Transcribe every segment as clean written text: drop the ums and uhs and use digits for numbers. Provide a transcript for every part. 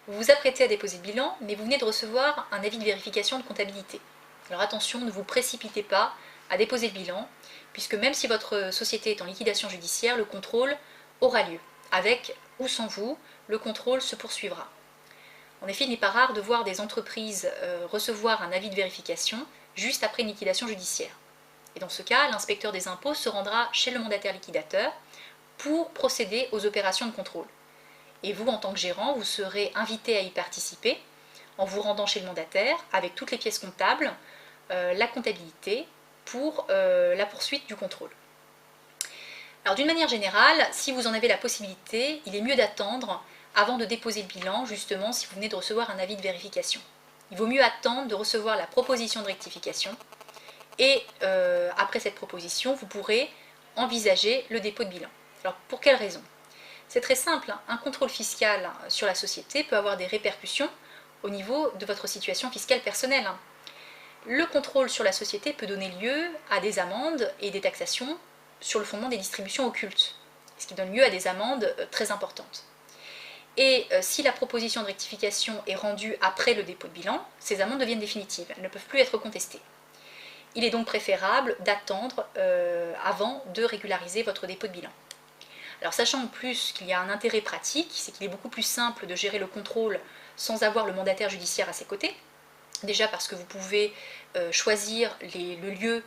Vous vous apprêtez à déposer le bilan, mais vous venez de recevoir un avis de vérification de comptabilité. Alors attention, ne vous précipitez pas à déposer le bilan, puisque même si votre société est en liquidation judiciaire, le contrôle aura lieu. Avec ou sans vous, le contrôle se poursuivra. En effet, il n'est pas rare de voir des entreprises recevoir un avis de vérification juste après une liquidation judiciaire. Et dans ce cas, l'inspecteur des impôts se rendra chez le mandataire liquidateur pour procéder aux opérations de contrôle. Et vous, en tant que gérant, vous serez invité à y participer en vous rendant chez le mandataire avec toutes les pièces comptables, la comptabilité pour la poursuite du contrôle. Alors d'une manière générale, si vous en avez la possibilité, il est mieux d'attendre avant de déposer le bilan, justement si vous venez de recevoir un avis de vérification. Il vaut mieux attendre de recevoir la proposition de rectification et après cette proposition, vous pourrez envisager le dépôt de bilan. Alors pour quelle raison? C'est très simple, un contrôle fiscal sur la société peut avoir des répercussions au niveau de votre situation fiscale personnelle. Le contrôle sur la société peut donner lieu à des amendes et des taxations sur le fondement des distributions occultes, ce qui donne lieu à des amendes très importantes. Et si la proposition de rectification est rendue après le dépôt de bilan, ces amendes deviennent définitives, elles ne peuvent plus être contestées. Il est donc préférable d'attendre avant de régulariser votre dépôt de bilan. Alors sachant en plus qu'il y a un intérêt pratique, c'est qu'il est beaucoup plus simple de gérer le contrôle sans avoir le mandataire judiciaire à ses côtés. Déjà parce que vous pouvez choisir le lieu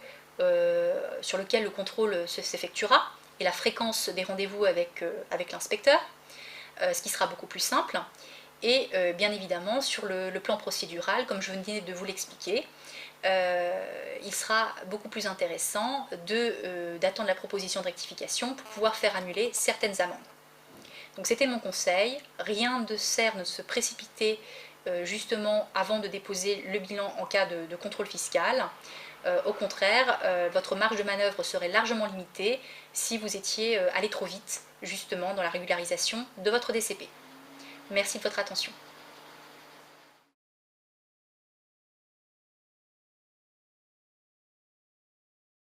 sur lequel le contrôle s'effectuera et la fréquence des rendez-vous avec l'inspecteur, ce qui sera beaucoup plus simple. Et bien évidemment, sur le plan procédural, comme je venais de vous l'expliquer, il sera beaucoup plus intéressant d'attendre la proposition de rectification pour pouvoir faire annuler certaines amendes. Donc c'était mon conseil, rien ne sert de se précipiter justement avant de déposer le bilan en cas de contrôle fiscal. Au contraire, votre marge de manœuvre serait largement limitée si vous étiez allé trop vite justement dans la régularisation de votre DCP. Merci de votre attention.